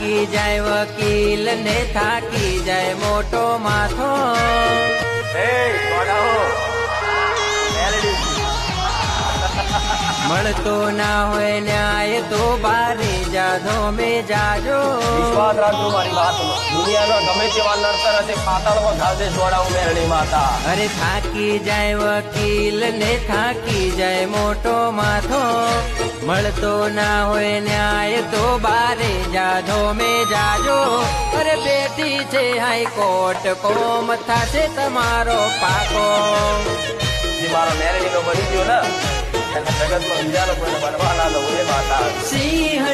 થાકી જાય વકીલ ને થાકી જાય મોટો માથો. મળતો ના હોય ન્યાય તો બારે જાધો મે જાજો. વિશ્વાસ રાખજો મારી વાતનો. દુનિયાનો ગમે તેવા નડતર હશે પાતાળમાં ઘાસે છોડાવું મેરડી માતા. અરે થાકી જાય વકીલ ને થાકી જાય મોટો માથો. મળતો ના હોય ન્યાય તો બારે જાધો મે જાજો. અરે બેટી છે હાઈકોર્ટ કોમ થાશે તમારો પાકો. જે મારો મેરડીનો બની ગયો ને જગતમાં બીજાનો કોઈને બનવા ના દઉં એ માતા. સિંહ